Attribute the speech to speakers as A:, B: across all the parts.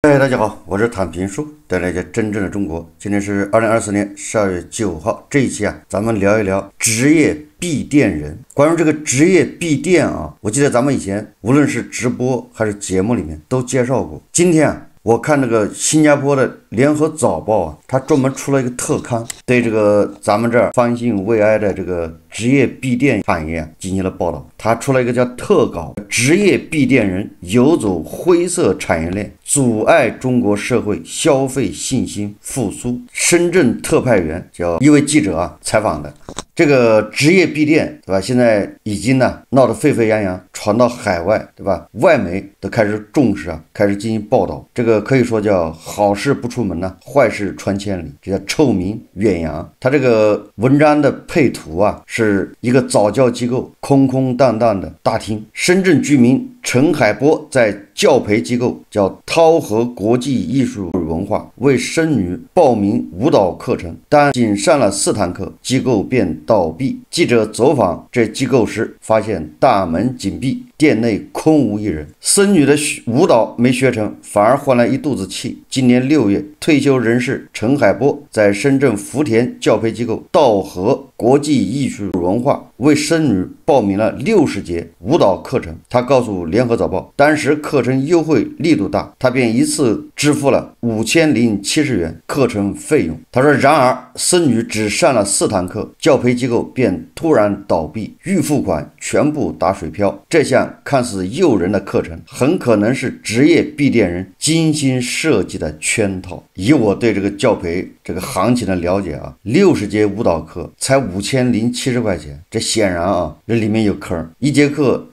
A: 嗨，大家好，我是躺平叔，带来一个真正的中国。今天是2024年12月9号，这一期咱们聊一聊职业闭店人。关于这个职业闭店我记得咱们以前无论是直播还是节目里面都介绍过。今天我看那个新加坡的联合早报它专门出了一个特刊，对这个咱们这儿方兴未艾的这个职业闭店产业进行了报道。它出了一个叫特稿，职业闭店人游走灰色产业链，阻碍中国社会消费信心复苏。深圳特派员叫一位记者采访的。这个职业闭店，对吧？现在已经闹得沸沸扬扬，传到海外，对吧？外媒都开始重视开始进行报道。这个可以说叫好事不出门坏事传千里，这叫臭名远扬。他这个文章的配图是一个早教机构空空荡荡的大厅。深圳居民陈海波在教培机构叫涛和国际艺术文化为生女报名舞蹈课程，但仅上了4堂课，机构便倒闭。记者走访这机构时，发现大门紧闭，店内空无一人。生女的舞蹈没学成，反而换了一肚子气。今年6月，退休人士陈海波在深圳福田教培机构道和国际艺术文化为生女报名了60节舞蹈课程。他告诉联合早报，当时课程优惠力度大，他便一次支付了5070元课程费用。他说，然而生女只上了4堂课，教培机构便突然倒闭，预付款全部打水漂。这项看似诱人的课程，很可能是职业闭店人精心设计的圈套。以我对这个教培这个行情的了解60节舞蹈课才5070块钱，这显然这里面有坑。一节课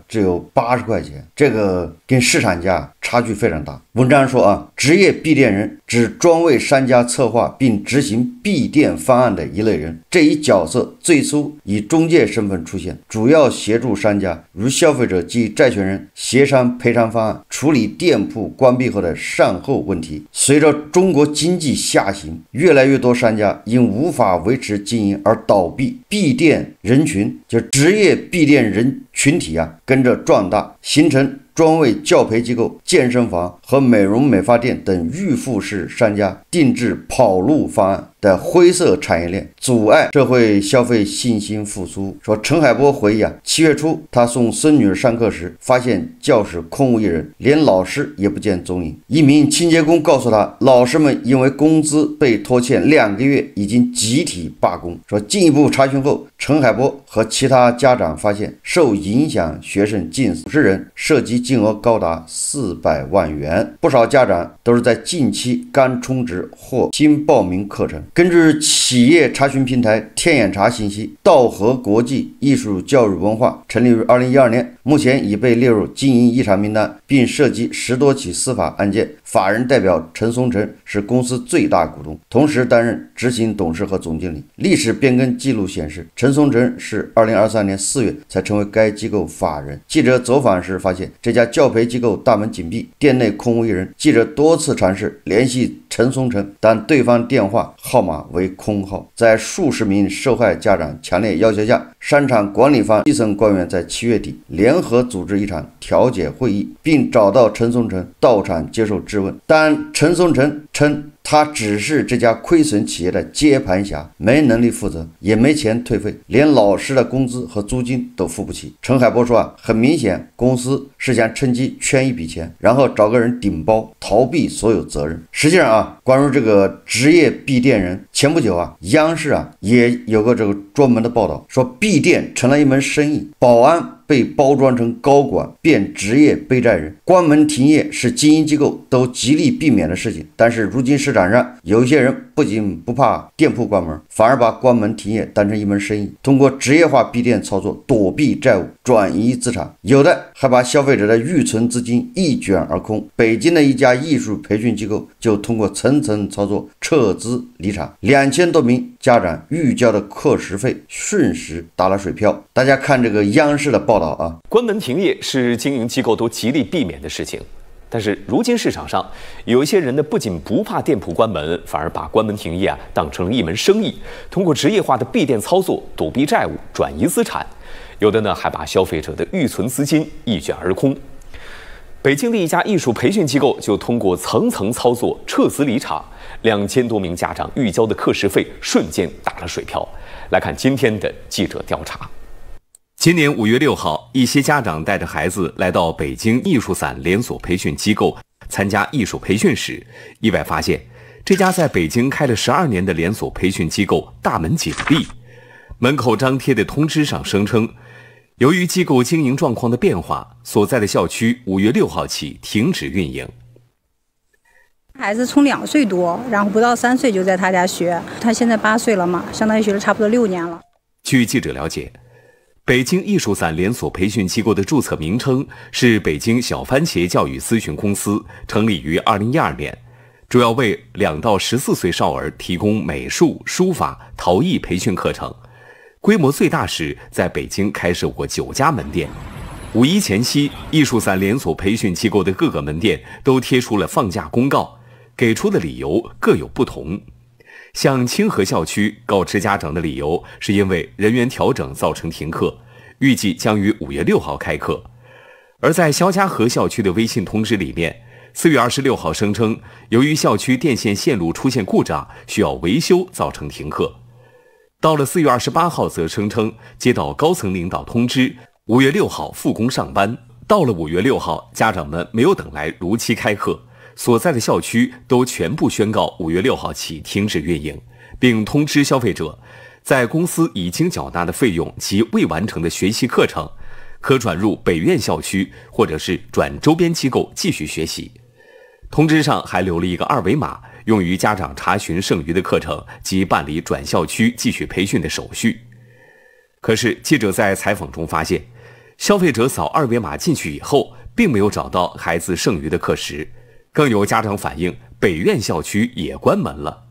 A: 只有80块钱，这个跟市场价差距非常大。文章说职业闭店人指专为商家策划并执行闭店方案的一类人。这一角色最初以中介身份出现，主要协助商家如消费者及债权人协商赔偿方案，处理店铺关闭后的善后问题。随着中国经济下行，越来越多商家因无法维持经营而倒闭，闭店人群就职业闭店人群体跟着壮大，形成专为教培机构、健身房和美容美发店等预付式商家定制跑路方案的灰色产业链，阻碍社会消费信心复苏。说陈海波回忆7月初他送孙女上课时，发现教室空无一人，连老师也不见踪影。一名清洁工告诉他，老师们因为工资被拖欠2个月，已经集体罢工。说进一步查询后，陈海波和其他家长发现，受影响学生近50人，涉及金额高达400万元。不少家长都是在近期刚充值或新报名课程。根据企业查询平台天眼查信息，道和国际艺术教育文化成立于2012年，目前已被列入经营异常名单，并涉及10多起司法案件。法人代表陈松成是公司最大股东，同时担任执行董事和总经理。历史变更记录显示，陈松成是2023年4月才成为该机构法人。记者走访时发现，这家教培机构大门紧闭，店内空无一人。记者多次尝试联系陈松成，但对方电话号码为空号。在数十名受害家长强烈要求下，商场管理方基层官员在7月底联合组织一场调解会议，并找到陈松成到场接受质问。但陈松成称，他只是这家亏损企业的接盘侠，没能力负责，也没钱退费，连老师的工资和租金都付不起。陈海波说很明显公司是想趁机圈一笔钱，然后找个人顶包，逃避所有责任。实际上关于这个职业闭店人，前不久央视也有个这个专门的报道，说闭店成了一门生意，保安被包装成高管，变职业背债人。关门停业是经营机构都极力避免的事情，但是如今市场上有一些人不仅不怕店铺关门，反而把关门停业当成一门生意，通过职业化闭店操作躲避债务，转移资产，有的还把消费者的预存资金一卷而空。北京的一家艺术培训机构就通过层层操作撤资离场，2000多名家长预交的课时费瞬时打了水漂。大家看这个央视的报道
B: 关门停业是经营机构都极力避免的事情，但是如今市场上有一些人呢，不仅不怕店铺关门，反而把关门停业当成了一门生意，通过职业化的闭店操作躲避债务，转移资产，有的呢还把消费者的预存资金一卷而空。北京的一家艺术培训机构就通过层层操作撤资离场，2000多名家长预交的课时费瞬间打了水漂。来看今天的记者调查。今年5月6号，一些家长带着孩子来到北京艺术伞连锁培训机构参加艺术培训时，意外发现这家在北京开了12年的连锁培训机构大门紧闭，门口张贴的通知上声称，由于机构经营状况的变化，所在的校区5月6号起停止运营。
C: 孩子从2岁多，然后不到3岁就在他家学，他现在8岁了嘛，相当于学了差不多6年了。
B: 据记者了解，北京艺术伞连锁培训机构的注册名称是北京小番茄教育咨询公司，成立于2012年，主要为2到14岁少儿提供美术、书法、陶艺培训课程。规模最大时在北京开设过9家门店。5一前夕，艺术伞连锁培训机构的各个门店都贴出了放假公告，给出的理由各有不同。像清河校区告知家长的理由是因为人员调整造成停课，预计将于5月6号开课。而在肖家河校区的微信通知里面，4月26号声称由于校区电线线路出现故障，需要维修造成停课。到了4月28号则声称接到高层领导通知，5月6号复工上班。到了5月6号，家长们没有等来如期开课，所在的校区都全部宣告5月6号起停止运营，并通知消费者，在公司已经缴纳的费用及未完成的学习课程，可转入北苑校区或者是转周边机构继续学习。通知上还留了一个2维码，用于家长查询剩余的课程及办理转校区继续培训的手续。可是记者在采访中发现，消费者扫2维码进去以后，并没有找到孩子剩余的课时。更有家长反映，北苑校区也关门了。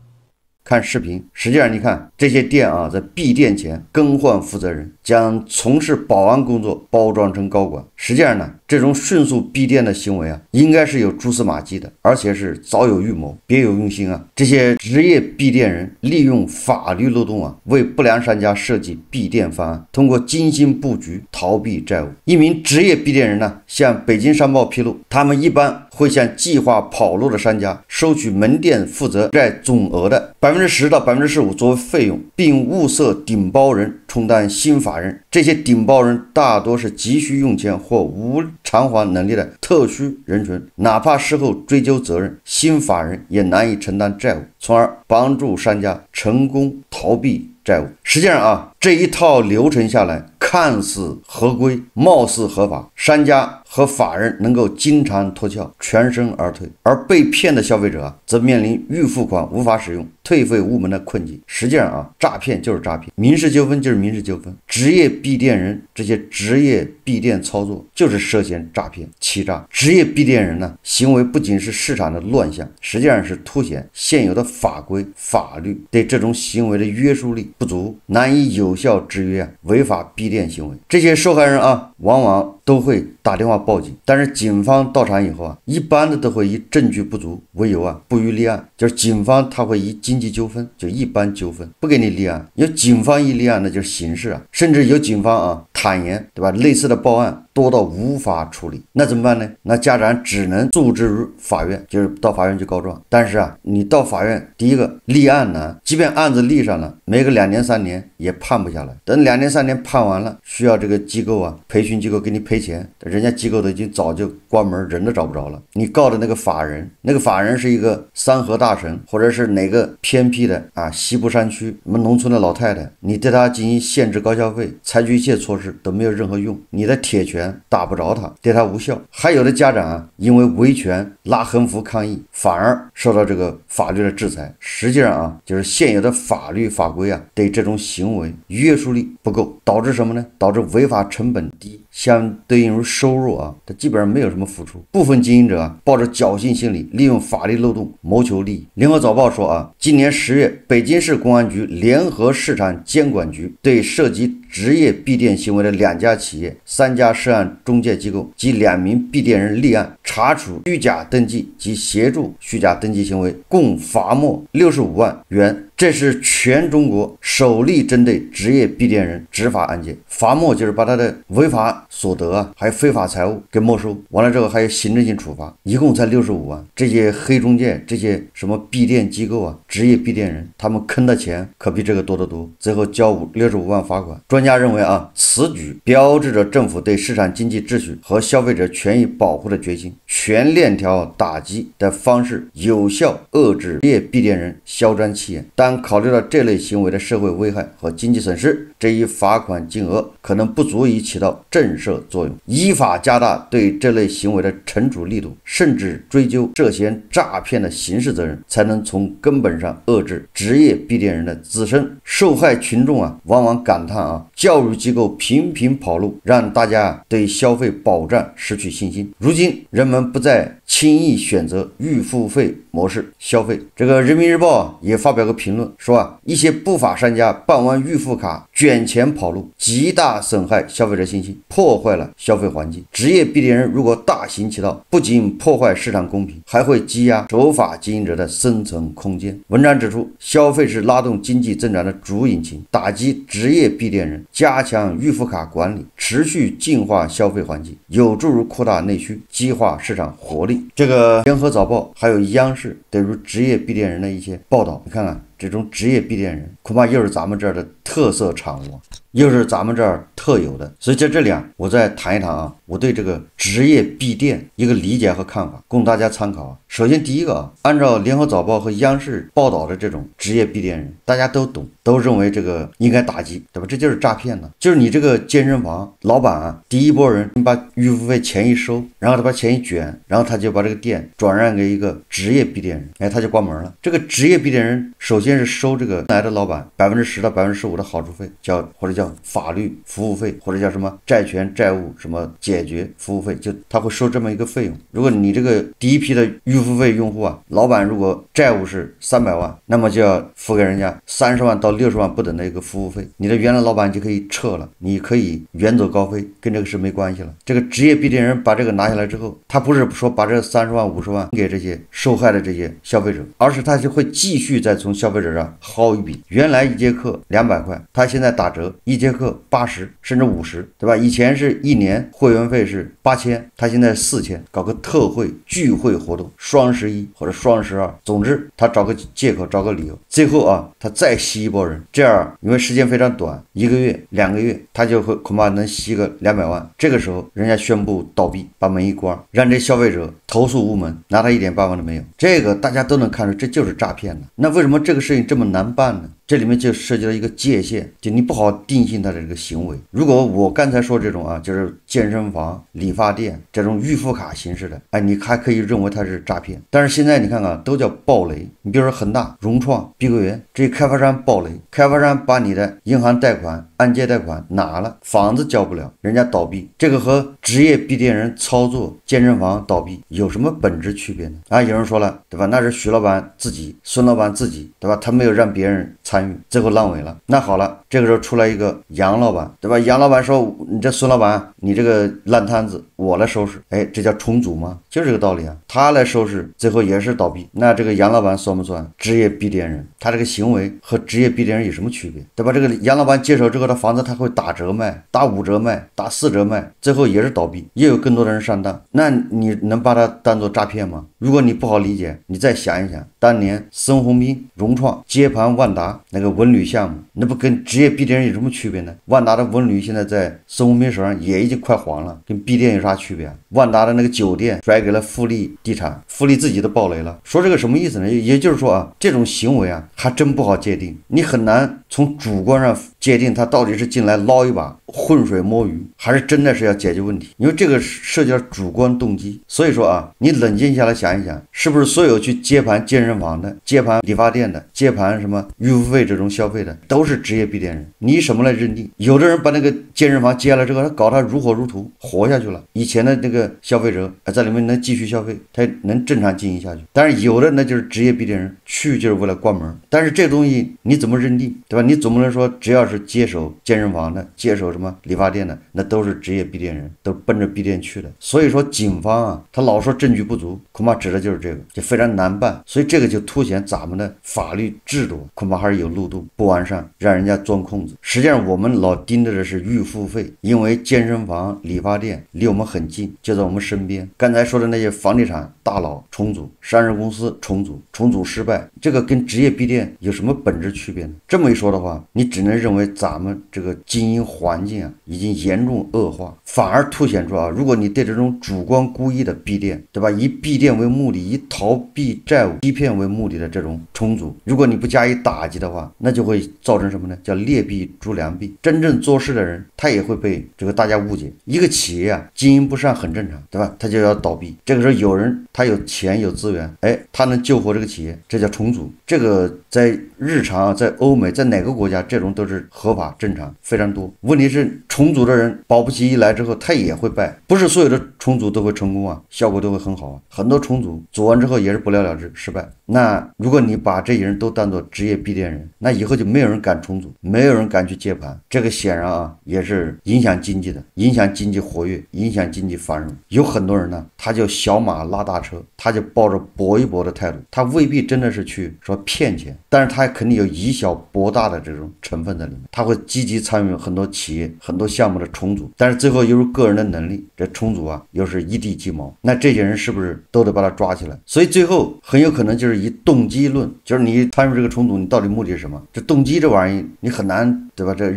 A: 看视频，实际上你看这些店啊，在闭店前更换负责人，将从事保安工作包装成高管。实际上呢，这种迅速闭店的行为啊，应该是有蛛丝马迹的，而且是早有预谋，别有用心啊。这些职业闭店人利用法律漏洞啊，为不良商家设计闭店方案，通过精心布局逃避债务。一名职业闭店人呢，向北京商报披露，他们一般会向计划跑路的商家收取门店负责债总额的10%到15%作为费用，并物色顶包人充当新法人。这些顶包人大多是急需用钱或无偿还能力的特需人群，哪怕事后追究责任，新法人也难以承担债务，从而帮助商家成功逃避债务。实际上啊，这一套流程下来，看似合规，貌似合法，商家和法人能够经常脱壳，全身而退，而被骗的消费者则面临预付款无法使用，退费无门的困境。实际上啊，诈骗就是诈骗，民事纠纷就是民事纠纷，职业闭店人这些职业闭店操作就是涉嫌诈骗欺诈。职业闭店人呢，行为不仅是市场的乱象，实际上是凸显现有的法规法律对这种行为的约束力不足，难以有效制约违法闭店行为。这些受害人啊，往往都会打电话报警，但是警方到场以后啊，一般的都会以证据不足为由啊，不予立案。就是警方他会以经济纠纷，就一般纠纷不给你立案，有警方一立案那就是刑事啊，甚至有警方啊坦言，对吧？类似的报案多到无法处理，那怎么办呢？那家长只能诉之于法院，就是到法院去告状。但是啊，你到法院，第一个立案难，即便案子立上了，没个2年3年也判不下来。等2年3年判完了，需要这个机构啊，培训机构给你赔钱，人家机构都已经早就关门，人都找不着了。你告的那个法人，那个法人是一个三河大神，或者是哪个偏僻的啊西部山区什么农村的老太太，你对他进行限制高消费，采取一切措施都没有任何用，你的铁拳打不着他，对他无效。还有的家长啊，因为维权拉横幅抗议，反而受到这个法律的制裁。实际上啊，就是现有的法律法规啊，对这种行为约束力不够，导致什么呢？导致违法成本低，相对应于收入啊，它基本上没有什么付出。部分经营者啊，抱着侥幸心理，利用法律漏洞谋求利益。联合早报说啊，今年10月，北京市公安局联合市场监管局对涉及职业闭店行为的2家企业、3家涉案中介机构及2名闭店人立案，查处虚假登记及协助虚假登记行为，共罚没65万元这是全中国首例针对职业闭店人执法案件，罚没就是把他的违法所得啊，还有非法财物给没收，完了之后还有行政性处罚，一共才65万。这些黑中介，这些什么闭店机构啊，职业闭店人，他们坑的钱可比这个多得多，最后交65万罚款。专家认为啊，此举标志着政府对市场经济秩序和消费者权益保护的决心，全链条打击的方式有效遏制职业闭店人嚣张气焰。但考虑到这类行为的社会危害和经济损失，这一罚款金额可能不足以起到震慑作用。依法加大对这类行为的惩处力度，甚至追究涉嫌诈骗的刑事责任，才能从根本上遏制职业闭店人的滋生。受害群众啊，往往感叹啊，教育机构频频跑路，让大家对消费保障失去信心。如今人们不再轻易选择预付费模式消费。这个人民日报也发表个评论说啊，一些不法商家办完预付卡卷钱跑路，极大损害消费者信心，破坏了消费环境。职业闭店人如果大行其道，不仅破坏市场公平，还会积压守法经营者的生存空间。文章指出，消费是拉动经济增长的主引擎，打击职业闭店人，加强预付卡管理，持续净化消费环境，有助于扩大内需，激化市场活力。这个联合早报还有央视对于职业闭店人的一些报道，你看看这种职业闭店人恐怕又是咱们这儿的特色产物，又是咱们这儿特有的。所以在这里啊，我再谈一谈啊，我对这个职业闭店一个理解和看法，供大家参考啊。首先第一个啊，按照联合早报和央视报道的这种职业闭店人，大家都懂，都认为这个应该打击，对吧？这就是诈骗呢。就是你这个健身房老板啊，第一波人你把预付费钱一收，然后他把钱一卷，然后他就把这个店转让给一个职业闭店人，哎，他就关门了。这个职业闭店人首先是收这个来的老板10%到15%的好处费，或者叫法律服务费，或者叫什么债权债务什么解决服务费，就他会收这么一个费用。如果你这个第一批的预付费用户啊，老板如果债务是300万，那么就要付给人家30万到60万不等的一个服务费，你的原来老板就可以撤了，你可以远走高飞，跟这个事没关系了。这个职业闭店人把这个拿下来之后，他不是说把这30万50万给这些受害的这些消费者，而是他就会继续再从消费者上薅一笔。原来一节课200块，他现在打折，一节课80甚至50，对吧？以前是一年会员费是8000，他现在4000，搞个特惠聚会活动，双11或者双12，总之他找个借口找个理由，最后啊他再吸一波人，这样因为时间非常短，1个月2个月他就会恐怕能吸个200万，这个时候人家宣布倒闭，把门一关，让这消费者投诉无门，拿他一点办法都没有。这个大家都能看出这就是诈骗的。那为什么这个事情这么难办呢？这里面就涉及到一个界限，就你不好定性他的这个行为。如果我刚才说这种啊，就是健身房、理发店这种预付卡形式的，哎，你还可以认为它是诈骗。但是现在你看看都叫暴雷，你比如说恒大、融创、碧桂园这些开发商暴雷，开发商把你的银行贷款、按揭贷款拿了，房子交不了，人家倒闭，这个和职业闭店人操作健身房倒闭有什么本质区别呢？啊，有人说了，对吧？那是徐老板自己、孙老板自己，对吧？他没有让别人参与，最后烂尾了。那好了，这个时候出来一个杨老板，对吧？杨老板说，你这孙老板，你这个烂摊子我来收拾，哎，这叫重组吗？就是这个道理啊。他来收拾，最后也是倒闭。那这个杨老板算不算职业闭店人？他这个行为和职业闭店人有什么区别？对吧？这个杨老板接手之后，的房子他会打折卖，打5折卖，打4折卖，最后也是倒闭，也有更多的人上当。那你能把它当做诈骗吗？如果你不好理解，你再想一想，当年孙宏斌、融创接盘万达那个文旅项目，那不跟职业闭店人有什么区别呢？万达的文旅现在在孙宏斌手上也已经快黄了，跟闭店有啥区别啊？万达的那个酒店甩给了富力地产，富力自己都爆雷了。说这个什么意思呢？也就是说啊，这种行为啊还真不好界定，你很难从主观上界定他到底是进来捞一把浑水摸鱼，还是真的是要解决问题，因为这个涉及到主观动机。所以说啊，你冷静下来想一想，是不是所有去接盘健身房的、接盘理发店的、接盘什么预付费这种消费的都是职业闭店人？你以什么来认定？有的人把那个健身房接了之后，他搞他如火如荼活下去了，以前的那个消费者在里面能继续消费，他能正常经营下去。但是有的那就是职业闭店人，去就是为了关门。但是这东西你怎么认定，对吧？你总不能说只要是接手健身房的、接手什么理发店的，那都是职业闭店人，都奔着闭店去的。所以说警方啊，他老说证据不足，恐怕指的就是这个，就非常难办。所以这这个就凸显咱们的法律制度恐怕还是有漏洞不完善，让人家钻空子。实际上我们老盯着的是预付费，因为健身房、理发店离我们很近，就在我们身边。刚才说的那些房地产大佬重组，上市公司重组失败，这个跟职业闭店有什么本质区别呢？这么一说的话，你只能认为咱们这个经营环境啊已经严重恶化，反而凸显出啊，如果你对这种主观故意的闭店，对吧？以闭店为目的，以逃避债务、欺骗为目的的这种重组，如果你不加以打击的话，那就会造成什么呢？叫劣币逐良币。真正做事的人，他也会被这个大家误解。一个企业啊，经营不善很正常，对吧？他就要倒闭。这个时候有人他有钱有资源，他能救活这个企业，这叫重组。这个在日常，在欧美，在哪个国家，这种都是合法正常，非常多。问题是重组的人保不齐一来之后，他也会败。不是所有的重组都会成功啊，效果都会很好啊。很多重组做完之后也是不了了之，失败。那如果你把这些人都当作职业闭店人，那以后就没有人敢重组，没有人敢去接盘。这个显然啊，也是影响经济的，影响经济活跃，影响经济繁荣。有很多人呢，他就小马拉大车，他就抱着搏一搏的态度，他未必真的是去说骗钱，但是他肯定有以小博大的这种成分在里面，他会积极参与很多企业、很多项目的重组，但是最后又是个人的能力，这重组啊又是一地鸡毛。那这些人是不是都得把他抓起来？所以最后很有可能就是以动机论，就是你参与这个重组，你到底目的是什么？这动机这玩意你很难，对吧？这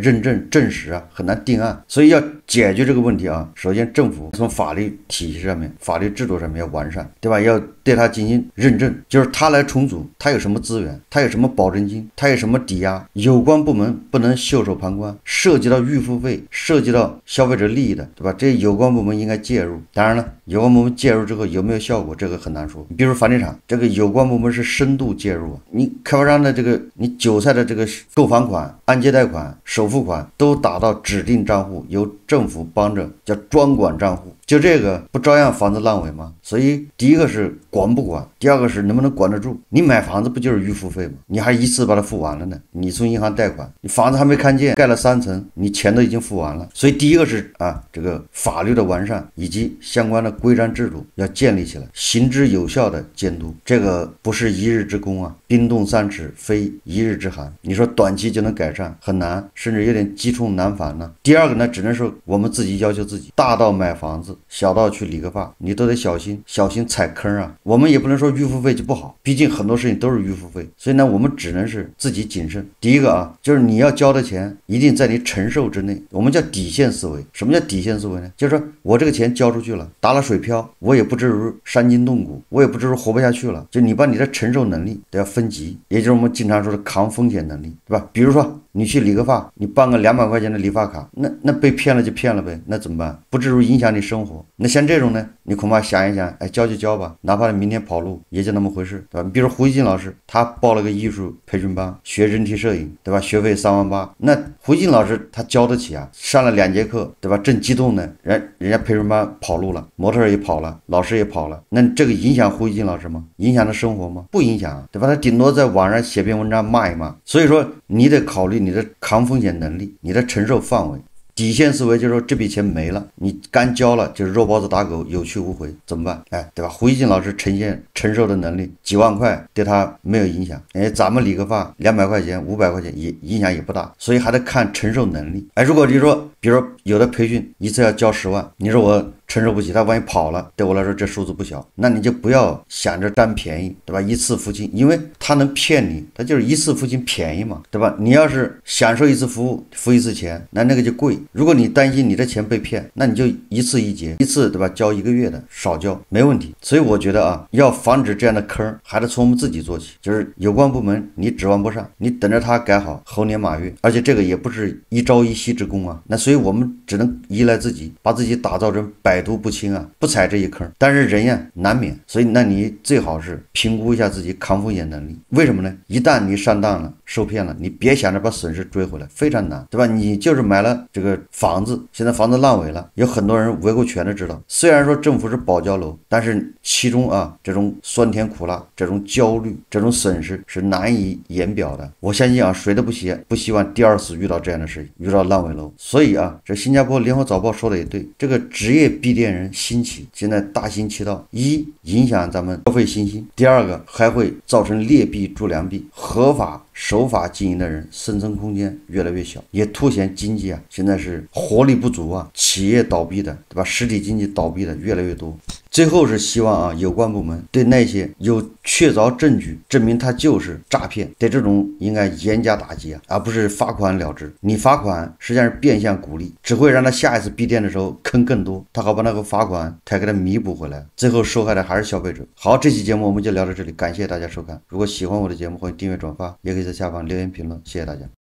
A: 证实啊，很难定案。所以要解决这个问题啊，首先政府从法律体系上面、法律制度上面要完善，对吧？要对他进行认证，就是他来重组，他有什么资源，他有什么保证金，他有什么抵押，有关部门不能袖手旁观。涉及到预付费，涉及到消费者利益的，对吧？这有关部门应该介入。当然了，有关部门介入之后有没有效果，这个很难说。比如房地产，这个有关部门是深度介入，你开发商的这个，你韭菜的这个购房款、按揭贷款、首付款都打到指定账户，由政府帮着，叫专管账户。就这个不照样房子烂尾吗？所以第一个是管不管，第二个是能不能管得住。你买房子不就是预付费吗？你还一次把它付完了呢。你从银行贷款，你房子还没看见，盖了3层，你钱都已经付完了。所以第一个是这个法律的完善以及相关的规章制度要建立起来，行之有效的监督。这个不是一日之功啊，冰冻3尺非一日之寒。你说短期就能改善很难，甚至有点积重难返呢。第二个呢，只能说我们自己要求自己，大到买房子，小到去理个发，你都得小心踩坑啊。我们也不能说预付费就不好，毕竟很多事情都是预付费，所以呢我们只能是自己谨慎。第一个啊，就是你要交的钱一定在你承受之内，我们叫底线思维。什么叫底线思维呢？就是说我这个钱交出去了，打了水漂，我也不至于伤筋动骨，我也不至于活不下去了。就你把你的承受能力都要分级，也就是我们经常说的抗风险能力，对吧？比如说你去理个发，你办个200块钱的理发卡，那被骗了就骗了呗，那怎么办？不至于影响你生活。那像这种呢，你恐怕想一想，交就交吧，哪怕明天跑路也就那么回事，对吧？比如胡一静老师，他报了个艺术培训班，学人体摄影，对吧？学费3万8，那胡一静老师他交得起啊，上了2节课，对吧？正激动呢，人家培训班跑路了，模特也跑了，老师也跑了，那这个影响胡一静老师吗？影响他生活吗？不影响，对吧？他顶多在网上写篇文章骂一骂。所以说你得考虑你的抗风险能力，你的承受范围。底线思维就是说这笔钱没了，你干交了就是肉包子打狗，有去无回，怎么办？对吧？胡一静老师承受的能力几万块对他没有影响，咱们理个发200块钱500块钱也影响也不大，所以还得看承受能力。如果你说比如说有的培训一次要交10万，你说我承受不起，他万一跑了，对我来说这数字不小，那你就不要想着占便宜，对吧？一次付清，因为他能骗你，他就是一次付清便宜嘛，对吧？你要是享受一次服务，付一次钱，那个就贵。如果你担心你的钱被骗，那你就一次一结，一次对吧？交1个月的，少交没问题。所以我觉得啊，要防止这样的坑，还得从我们自己做起。就是有关部门你指望不上，你等着他改好，猴年马月，而且这个也不是一朝一夕之功啊。那所以我们只能依赖自己，把自己打造成百毒不侵啊，不踩这一坑。但是人呀难免，所以那你最好是评估一下自己抗风险能力。为什么呢？一旦你上当了，受骗了，你别想着把损失追回来，非常难，对吧？你就是买了这个房子，现在房子烂尾了，有很多人围过全都知道，虽然说政府是保交楼，但是其中这种酸甜苦辣，这种焦虑，这种损失是难以言表的。我相信谁都不希望第二次遇到这样的事情，遇到烂尾楼。所以这新加坡联合早报说的也对，这个职业闭店人兴起，现在大行其道，一影响咱们消费信心，第二个还会造成劣币逐良币，合法守法经营的人生存空间越来越小，也凸显经济现在是活力不足企业倒闭的，对吧？实体经济倒闭的越来越多。最后是希望有关部门对那些有确凿证据证明他就是诈骗，对这种应该严加打击而不是罚款了之。你罚款实际上是变相鼓励，只会让他下一次闭店的时候坑更多，他好把那个罚款才给他弥补回来，最后受害的还是消费者。好，这期节目我们就聊到这里，感谢大家收看。如果喜欢我的节目，欢迎订阅转发，也可以在下方留言评论，谢谢大家。